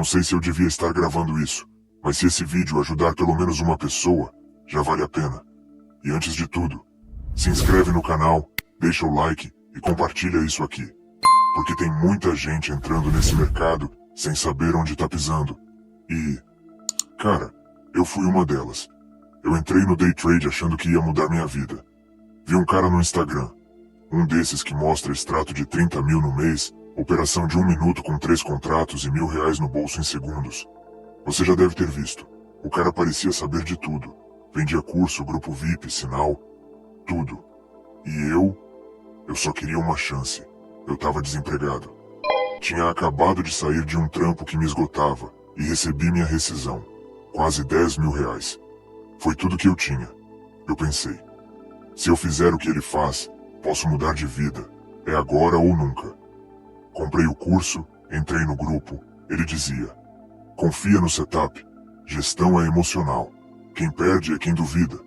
Não sei se eu devia estar gravando isso, mas se esse vídeo ajudar pelo menos uma pessoa, já vale a pena. E antes de tudo, se inscreve no canal, deixa o like e compartilha isso aqui. Porque tem muita gente entrando nesse mercado sem saber onde tá pisando. E, cara, eu fui uma delas. Eu entrei no day trade achando que ia mudar minha vida. Vi um cara no Instagram, um desses que mostra extrato de 30 mil no mês, operação de 1 minuto com 3 contratos e R$ 1.000 no bolso em segundos. Você já deve ter visto. O cara parecia saber de tudo. Vendia curso, grupo VIP, sinal, tudo. E eu só queria uma chance. Eu tava desempregado. Tinha acabado de sair de um trampo que me esgotava e recebi minha rescisão. Quase R$ 10.000. Foi tudo que eu tinha. Eu pensei, se eu fizer o que ele faz, posso mudar de vida. É agora ou nunca. Comprei o curso, entrei no grupo. Ele dizia, confia no setup. Gestão é emocional. Quem perde é quem duvida.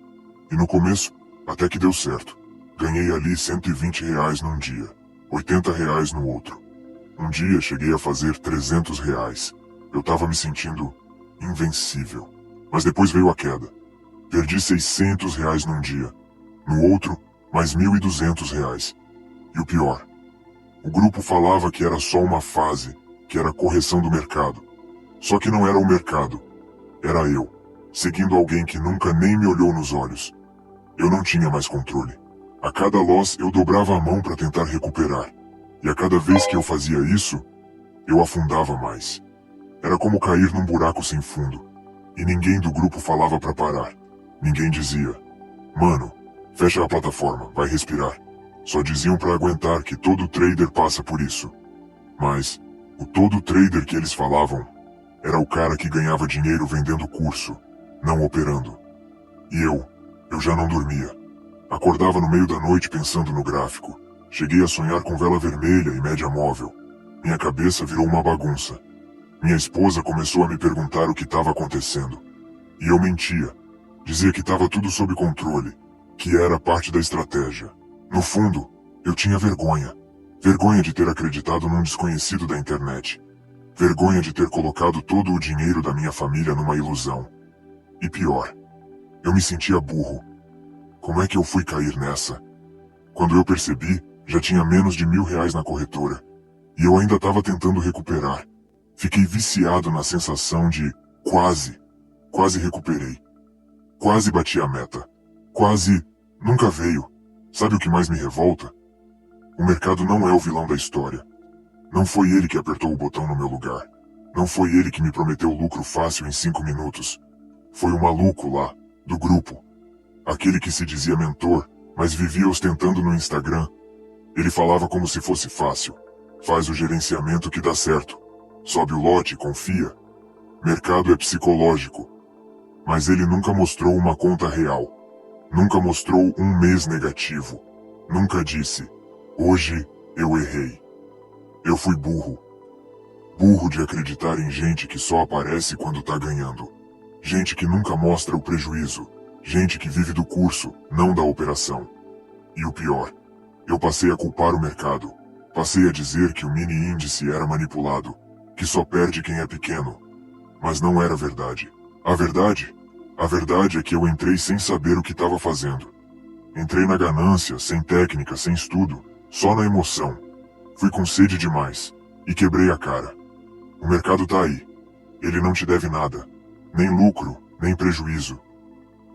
E no começo, até que deu certo. Ganhei ali R$ 120 num dia, R$ 80 no outro. Um dia cheguei a fazer R$ 300. Eu tava me sentindo invencível. Mas depois veio a queda. Perdi R$ 600 num dia. No outro, mais R$ 1.200. E o pior, o grupo falava que era só uma fase, que era correção do mercado. Só que não era o mercado. Era eu, seguindo alguém que nunca nem me olhou nos olhos. Eu não tinha mais controle. A cada loss eu dobrava a mão para tentar recuperar. E a cada vez que eu fazia isso, eu afundava mais. Era como cair num buraco sem fundo. E ninguém do grupo falava para parar. Ninguém dizia, mano, fecha a plataforma, vai respirar. Só diziam para aguentar que todo trader passa por isso. Mas, o todo trader que eles falavam, era o cara que ganhava dinheiro vendendo curso, não operando. E eu já não dormia. Acordava no meio da noite pensando no gráfico. Cheguei a sonhar com vela vermelha e média móvel. Minha cabeça virou uma bagunça. Minha esposa começou a me perguntar o que estava acontecendo. E eu mentia. Dizia que estava tudo sob controle, que era parte da estratégia. No fundo, eu tinha vergonha. Vergonha de ter acreditado num desconhecido da internet. Vergonha de ter colocado todo o dinheiro da minha família numa ilusão. E pior, eu me sentia burro. Como é que eu fui cair nessa? Quando eu percebi, já tinha menos de R$ 1.000 na corretora. E eu ainda estava tentando recuperar. Fiquei viciado na sensação de quase recuperei. Quase bati a meta. Nunca veio. Sabe o que mais me revolta? O mercado não é o vilão da história. Não foi ele que apertou o botão no meu lugar. Não foi ele que me prometeu lucro fácil em 5 minutos. Foi o maluco lá, do grupo. Aquele que se dizia mentor, mas vivia ostentando no Instagram. Ele falava como se fosse fácil. Faz o gerenciamento que dá certo. Sobe o lote, confia. Mercado é psicológico. Mas ele nunca mostrou uma conta real. Nunca mostrou um mês negativo. Nunca disse, hoje eu errei. Eu fui burro. Burro de acreditar em gente que só aparece quando tá ganhando. Gente que nunca mostra o prejuízo. Gente que vive do curso, não da operação. E o pior, eu passei a culpar o mercado. Passei a dizer que o mini índice era manipulado, que só perde quem é pequeno. Mas não era verdade. A verdade é que eu entrei sem saber o que estava fazendo. Entrei na ganância, sem técnica, sem estudo, só na emoção. Fui com sede demais e quebrei a cara. O mercado tá aí. Ele não te deve nada, nem lucro, nem prejuízo.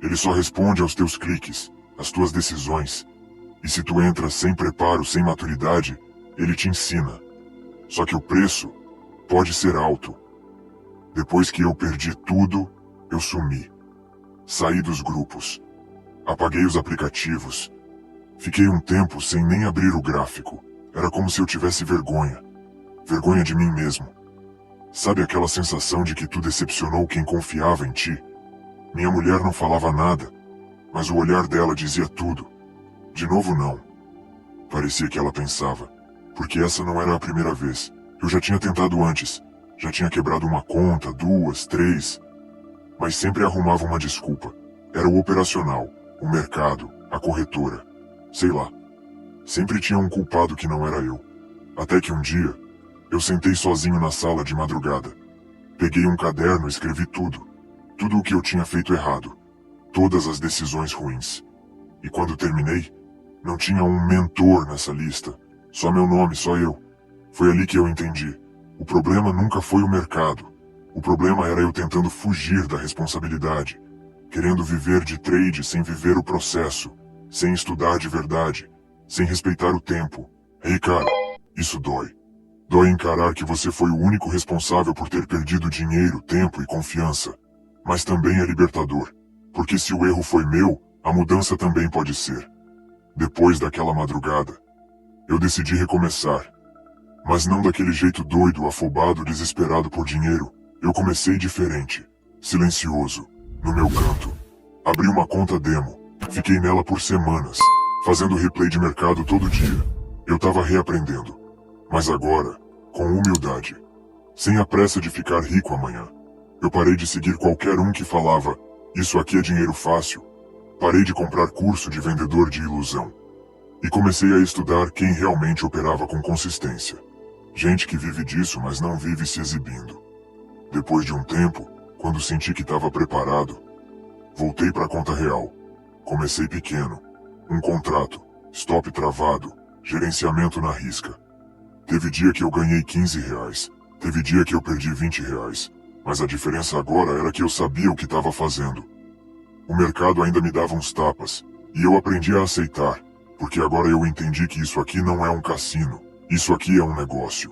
Ele só responde aos teus cliques, às tuas decisões. E se tu entra sem preparo, sem maturidade, ele te ensina. Só que o preço pode ser alto. Depois que eu perdi tudo, eu sumi. Saí dos grupos. Apaguei os aplicativos. Fiquei um tempo sem nem abrir o gráfico. Era como se eu tivesse vergonha. Vergonha de mim mesmo. Sabe aquela sensação de que tu decepcionou quem confiava em ti? Minha mulher não falava nada, mas o olhar dela dizia tudo. De novo não. Parecia que ela pensava, porque essa não era a primeira vez. Eu já tinha tentado antes. Já tinha quebrado uma conta, 2, 3. Mas sempre arrumava uma desculpa. Era o operacional, o mercado, a corretora. Sei lá. Sempre tinha um culpado que não era eu. Até que um dia, eu sentei sozinho na sala de madrugada. Peguei um caderno e escrevi tudo. Tudo o que eu tinha feito errado. Todas as decisões ruins. E quando terminei, não tinha um mentor nessa lista. Só meu nome, só eu. Foi ali que eu entendi. O problema nunca foi o mercado. O problema era eu tentando fugir da responsabilidade. Querendo viver de trade sem viver o processo. Sem estudar de verdade. Sem respeitar o tempo. Ei, cara, isso dói. Dói encarar que você foi o único responsável por ter perdido dinheiro, tempo e confiança. Mas também é libertador. Porque se o erro foi meu, a mudança também pode ser. Depois daquela madrugada, eu decidi recomeçar. Mas não daquele jeito doido, afobado, desesperado por dinheiro. Eu comecei diferente. Silencioso. No meu canto. Abri uma conta demo. Fiquei nela por semanas. Fazendo replay de mercado todo dia. Eu tava reaprendendo. Mas agora, com humildade. Sem a pressa de ficar rico amanhã. Eu parei de seguir qualquer um que falava, isso aqui é dinheiro fácil. Parei de comprar curso de vendedor de ilusão. E comecei a estudar quem realmente operava com consistência. Gente que vive disso, mas não vive se exibindo. Depois de um tempo, quando senti que estava preparado, voltei para a conta real. Comecei pequeno. Um contrato, stop travado, gerenciamento na risca. Teve dia que eu ganhei R$ 15. Teve dia que eu perdi R$ 20. Mas a diferença agora era que eu sabia o que estava fazendo. O mercado ainda me dava uns tapas, e eu aprendi a aceitar, porque agora eu entendi que isso aqui não é um cassino, isso aqui é um negócio.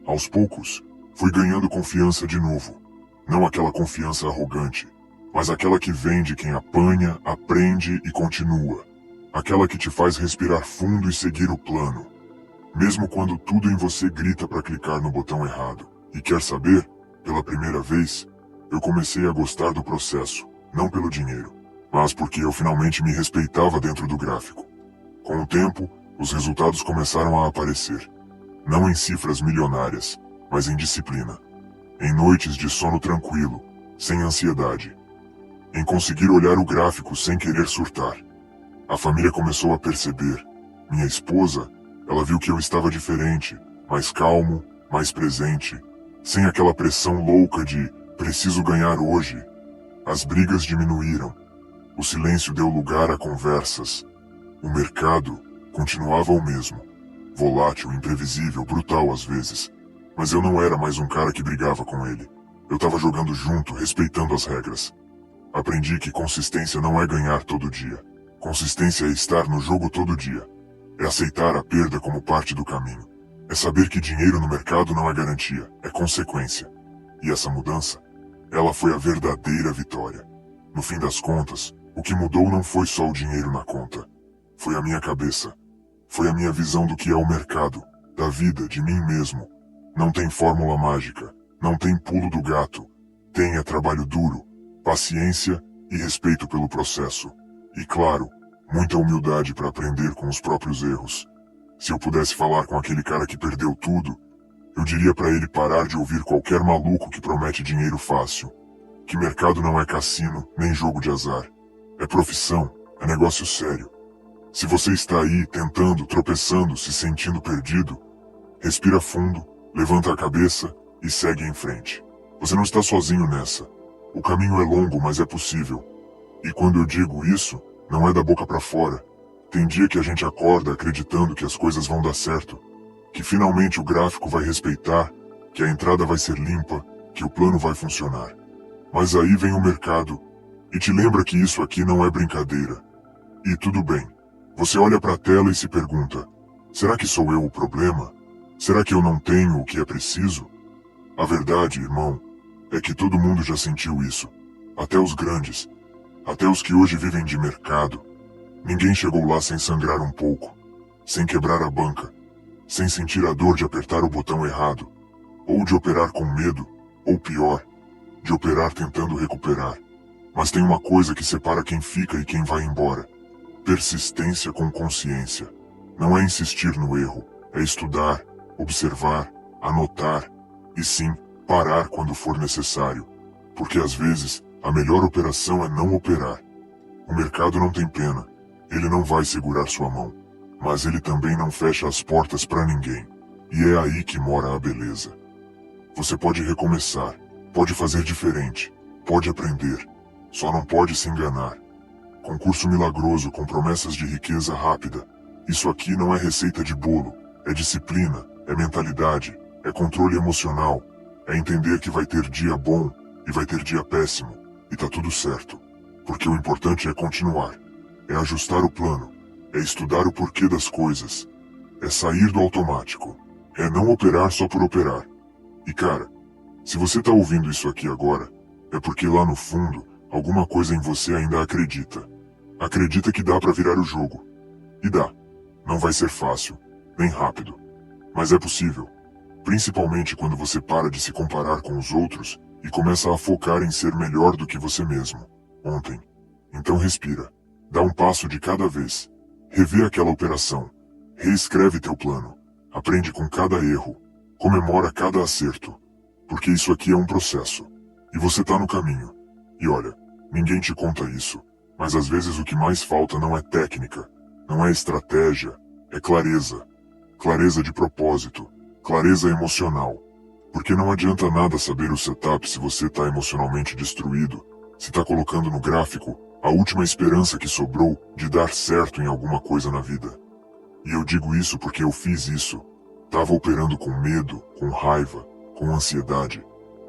Aos poucos, fui ganhando confiança de novo. Não aquela confiança arrogante, mas aquela que vem de quem apanha, aprende e continua. Aquela que te faz respirar fundo e seguir o plano. Mesmo quando tudo em você grita para clicar no botão errado. E quer saber? Pela primeira vez, eu comecei a gostar do processo, não pelo dinheiro, mas porque eu finalmente me respeitava dentro do gráfico. Com o tempo, os resultados começaram a aparecer. Não em cifras milionárias, mas em disciplina. Em noites de sono tranquilo, sem ansiedade. Em conseguir olhar o gráfico sem querer surtar. A família começou a perceber. Minha esposa, ela viu que eu estava diferente, mais calmo, mais presente, sem aquela pressão louca de preciso ganhar hoje. As brigas diminuíram. O silêncio deu lugar a conversas. O mercado continuava o mesmo. Volátil, imprevisível, brutal às vezes. Mas eu não era mais um cara que brigava com ele. Eu estava jogando junto, respeitando as regras. Aprendi que consistência não é ganhar todo dia. Consistência é estar no jogo todo dia. É aceitar a perda como parte do caminho. É saber que dinheiro no mercado não é garantia, é consequência. E essa mudança, ela foi a verdadeira vitória. No fim das contas, o que mudou não foi só o dinheiro na conta. Foi a minha cabeça. Foi a minha visão do que é o mercado, da vida, de mim mesmo. Não tem fórmula mágica, não tem pulo do gato. Tem é trabalho duro, paciência e respeito pelo processo. E claro, muita humildade para aprender com os próprios erros. Se eu pudesse falar com aquele cara que perdeu tudo, eu diria para ele parar de ouvir qualquer maluco que promete dinheiro fácil. Que mercado não é cassino, nem jogo de azar. É profissão, é negócio sério. Se você está aí, tentando, tropeçando, se sentindo perdido, respira fundo, levanta a cabeça e segue em frente. Você não está sozinho nessa. O caminho é longo, mas é possível. E quando eu digo isso, não é da boca para fora. Tem dia que a gente acorda acreditando que as coisas vão dar certo, que finalmente o gráfico vai respeitar, que a entrada vai ser limpa, que o plano vai funcionar. Mas aí vem o mercado e te lembra que isso aqui não é brincadeira. E tudo bem. Você olha para a tela e se pergunta, será que sou eu o problema? Será que eu não tenho o que é preciso? A verdade, irmão, é que todo mundo já sentiu isso. Até os grandes. Até os que hoje vivem de mercado. Ninguém chegou lá sem sangrar um pouco, sem quebrar a banca, sem sentir a dor de apertar o botão errado, ou de operar com medo, ou pior, de operar tentando recuperar. Mas tem uma coisa que separa quem fica e quem vai embora. Persistência com consciência. Não é insistir no erro, é estudar, observar, anotar, e sim, parar quando for necessário. Porque às vezes, a melhor operação é não operar. O mercado não tem pena. Ele não vai segurar sua mão, mas ele também não fecha as portas para ninguém. E é aí que mora a beleza. Você pode recomeçar, Pode fazer diferente, pode aprender, só não pode se enganar. Concurso milagroso com promessas de riqueza rápida. Isso aqui não é receita de bolo, é disciplina, é mentalidade, é controle emocional, é entender que vai ter dia bom e vai ter dia péssimo, e tá tudo certo. Porque o importante é continuar, é ajustar o plano, é estudar o porquê das coisas, é sair do automático, é não operar só por operar. E cara, se você tá ouvindo isso aqui agora, é porque lá no fundo, alguma coisa em você ainda acredita. Acredita que dá pra virar o jogo. E dá. Não vai ser fácil, nem rápido. Mas é possível. Principalmente quando você para de se comparar com os outros e começa a focar em ser melhor do que você mesmo. Ontem. Então respira. Dá um passo de cada vez. Revê aquela operação. Reescreve teu plano. Aprende com cada erro. Comemora cada acerto. Porque isso aqui é um processo. E você tá no caminho. E olha, ninguém te conta isso. Mas às vezes o que mais falta não é técnica. Não é estratégia. É clareza. Clareza de propósito. Clareza emocional. Porque não adianta nada saber o setup se você tá emocionalmente destruído. Se tá colocando no gráfico a última esperança que sobrou de dar certo em alguma coisa na vida. E eu digo isso porque eu fiz isso. Tava operando com medo, com raiva, com ansiedade,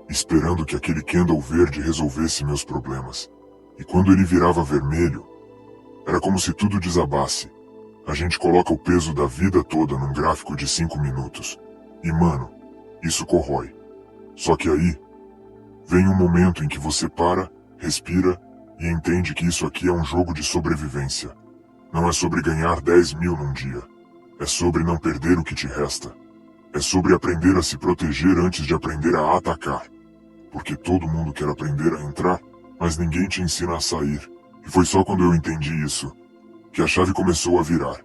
esperando que aquele candle verde resolvesse meus problemas. E quando ele virava vermelho, era como se tudo desabasse. A gente coloca o peso da vida toda num gráfico de 5 minutos. E mano, isso corrói. Só que aí, vem um momento em que você para, respira e entende que isso aqui é um jogo de sobrevivência. Não é sobre ganhar 10 mil num dia. É sobre não perder o que te resta. É sobre aprender a se proteger antes de aprender a atacar. Porque todo mundo quer aprender a entrar, mas ninguém te ensina a sair. E foi só quando eu entendi isso, que a chave começou a virar.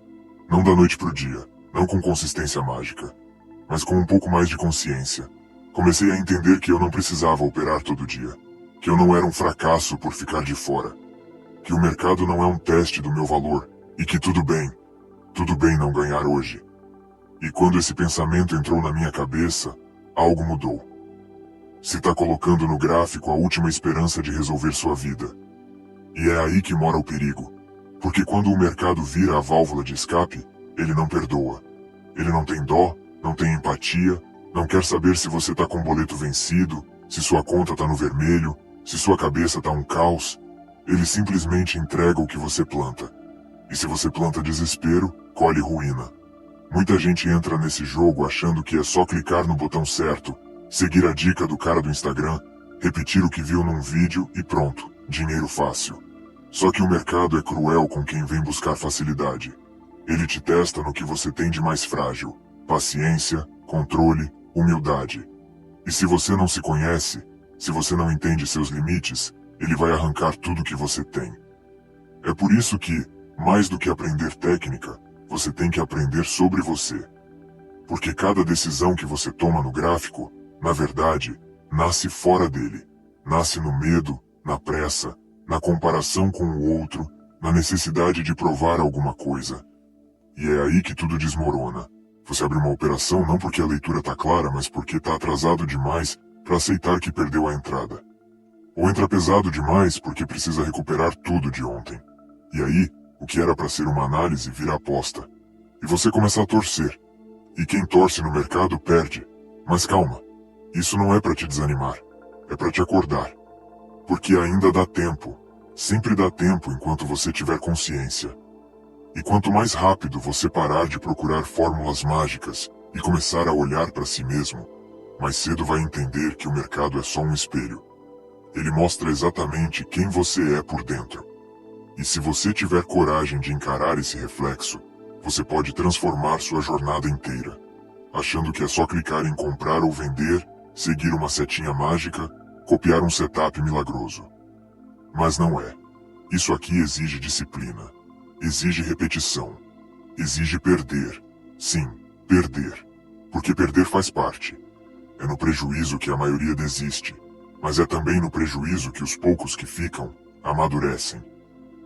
Não da noite pro dia, não com consistência mágica, mas com um pouco mais de consciência. Comecei a entender que eu não precisava operar todo dia. Que eu não era um fracasso por ficar de fora. Que o mercado não é um teste do meu valor. E que tudo bem não ganhar hoje. E quando esse pensamento entrou na minha cabeça, algo mudou. Se tá colocando no gráfico a última esperança de resolver sua vida. E é aí que mora o perigo. Porque quando o mercado vira a válvula de escape, ele não perdoa. Ele não tem dó, não tem empatia, não quer saber se você tá com o boleto vencido, se sua conta tá no vermelho, se sua cabeça tá um caos. Ele simplesmente entrega o que você planta. E se você planta desespero, colhe ruína. Muita gente entra nesse jogo achando que é só clicar no botão certo, seguir a dica do cara do Instagram, repetir o que viu num vídeo e pronto, dinheiro fácil. Só que o mercado é cruel com quem vem buscar facilidade. Ele te testa no que você tem de mais frágil: paciência, controle, humildade. E se você não se conhece, se você não entende seus limites, ele vai arrancar tudo que você tem. É por isso que, mais do que aprender técnica, você tem que aprender sobre você. Porque cada decisão que você toma no gráfico, na verdade, nasce fora dele. Nasce no medo, na pressa, na comparação com o outro, na necessidade de provar alguma coisa. E é aí que tudo desmorona. Você abre uma operação não porque a leitura tá clara, mas porque tá atrasado demais para aceitar que perdeu a entrada. Ou entra pesado demais porque precisa recuperar tudo de ontem. E aí, o que era para ser uma análise vira aposta. E você começa a torcer. E quem torce no mercado perde. Mas calma, isso não é para te desanimar. É para te acordar. Porque ainda dá tempo. Sempre dá tempo enquanto você tiver consciência. E quanto mais rápido você parar de procurar fórmulas mágicas e começar a olhar para si mesmo, mais cedo vai entender que o mercado é só um espelho. Ele mostra exatamente quem você é por dentro. E se você tiver coragem de encarar esse reflexo, você pode transformar sua jornada inteira, achando que é só clicar em comprar ou vender, seguir uma setinha mágica, copiar um setup milagroso. Mas não é. Isso aqui exige disciplina. Exige repetição. Exige perder. Sim, perder. Porque perder faz parte. É no prejuízo que a maioria desiste, mas é também no prejuízo que os poucos que ficam amadurecem.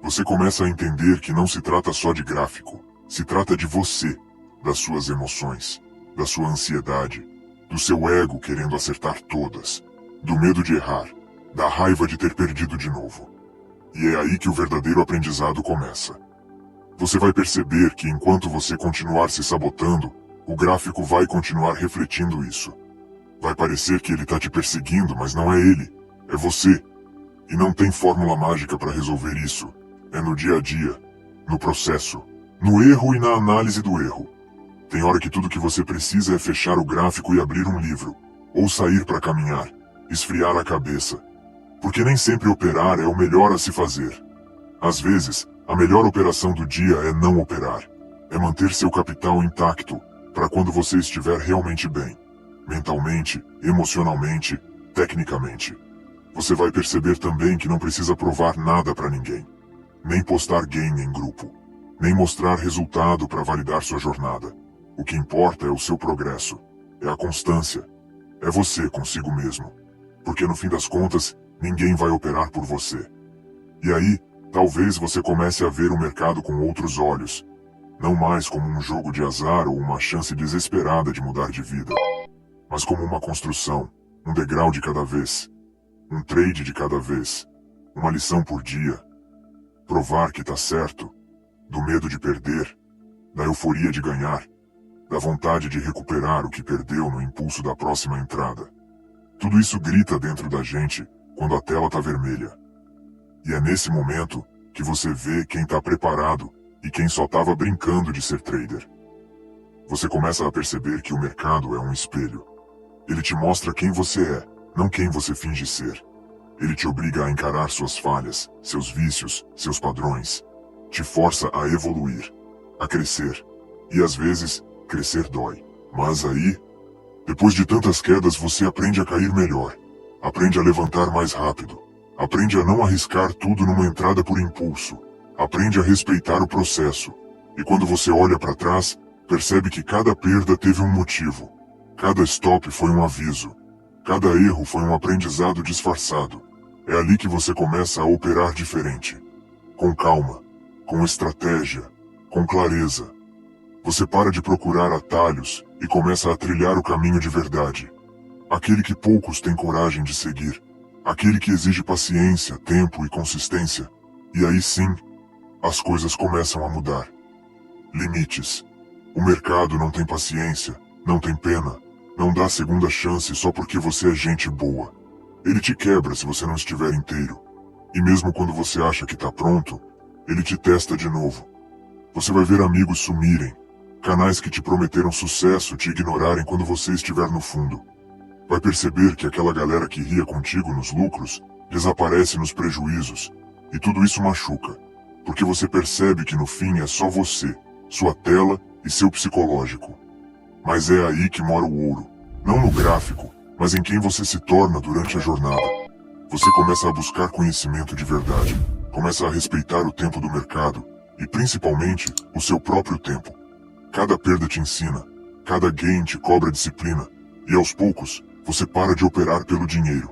Você começa a entender que não se trata só de gráfico, se trata de você, das suas emoções, da sua ansiedade, do seu ego querendo acertar todas, do medo de errar, da raiva de ter perdido de novo. E é aí que o verdadeiro aprendizado começa. Você vai perceber que enquanto você continuar se sabotando, o gráfico vai continuar refletindo isso. Vai parecer que ele está te perseguindo, mas não é ele, é você. E não tem fórmula mágica para resolver isso. É no dia a dia, no processo, no erro e na análise do erro. Tem hora que tudo que você precisa é fechar o gráfico e abrir um livro, ou sair para caminhar, esfriar a cabeça. Porque nem sempre operar é o melhor a se fazer. Às vezes, a melhor operação do dia é não operar. É manter seu capital intacto, para quando você estiver realmente bem. Mentalmente, emocionalmente, tecnicamente. Você vai perceber também que não precisa provar nada para ninguém. Nem postar game em grupo. Nem mostrar resultado para validar sua jornada. O que importa é o seu progresso. É a constância. É você consigo mesmo. Porque no fim das contas, ninguém vai operar por você. E aí, talvez você comece a ver o mercado com outros olhos. Não mais como um jogo de azar ou uma chance desesperada de mudar de vida. Mas como uma construção, um degrau de cada vez. Um trade de cada vez. Uma lição por dia. Provar que tá certo. Do medo de perder. Da euforia de ganhar. Da vontade de recuperar o que perdeu no impulso da próxima entrada. Tudo isso grita dentro da gente quando a tela tá vermelha. E é nesse momento que você vê quem tá preparado e quem só tava brincando de ser trader. Você começa a perceber que o mercado é um espelho. Ele te mostra quem você é, não quem você finge ser. Ele te obriga a encarar suas falhas, seus vícios, seus padrões. Te força a evoluir, a crescer. E às vezes, crescer dói. Mas aí, depois de tantas quedas, você aprende a cair melhor. Aprende a levantar mais rápido. Aprende a não arriscar tudo numa entrada por impulso. Aprende a respeitar o processo. E quando você olha para trás, percebe que cada perda teve um motivo. Cada stop foi um aviso. Cada erro foi um aprendizado disfarçado. É ali que você começa a operar diferente. Com calma, com estratégia, com clareza. Você para de procurar atalhos e começa a trilhar o caminho de verdade. Aquele que poucos têm coragem de seguir. Aquele que exige paciência, tempo e consistência. E aí sim, as coisas começam a mudar. Limites. O mercado não tem paciência, não tem pena, não dá segunda chance só porque você é gente boa. Ele te quebra se você não estiver inteiro. E mesmo quando você acha que tá pronto, ele te testa de novo. Você vai ver amigos sumirem, canais que te prometeram sucesso te ignorarem quando você estiver no fundo. Vai perceber que aquela galera que ria contigo nos lucros, desaparece nos prejuízos. E tudo isso machuca, porque você percebe que no fim é só você, sua tela e seu psicológico. Mas é aí que mora o ouro, não no gráfico, mas em quem você se torna durante a jornada. Você começa a buscar conhecimento de verdade, começa a respeitar o tempo do mercado, e principalmente, o seu próprio tempo. Cada perda te ensina, cada gain te cobra disciplina, e aos poucos, você para de operar pelo dinheiro,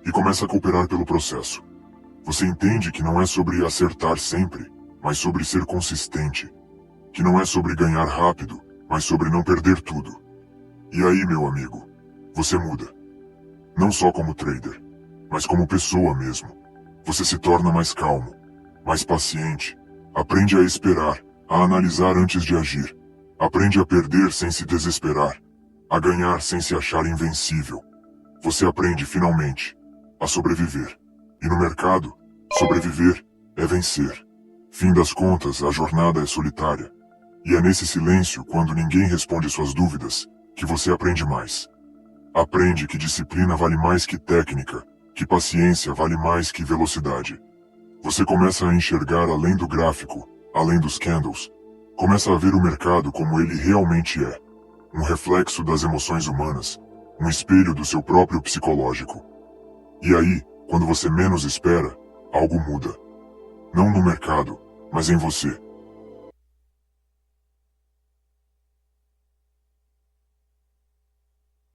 e começa a cooperar pelo processo. Você entende que não é sobre acertar sempre, mas sobre ser consistente. Que não é sobre ganhar rápido, mas sobre não perder tudo. E aí, meu amigo, você muda. Não só como trader, mas como pessoa mesmo. Você se torna mais calmo, mais paciente, aprende a esperar, a analisar antes de agir. Aprende a perder sem se desesperar, a ganhar sem se achar invencível. Você aprende, finalmente, a sobreviver. E no mercado, sobreviver é vencer. Fim das contas, a jornada é solitária. E é nesse silêncio, quando ninguém responde suas dúvidas, que você aprende mais. Aprende que disciplina vale mais que técnica, que paciência vale mais que velocidade. Você começa a enxergar além do gráfico, além dos candles. Começa a ver o mercado como ele realmente é. Um reflexo das emoções humanas, um espelho do seu próprio psicológico. E aí, quando você menos espera, algo muda. Não no mercado, mas em você.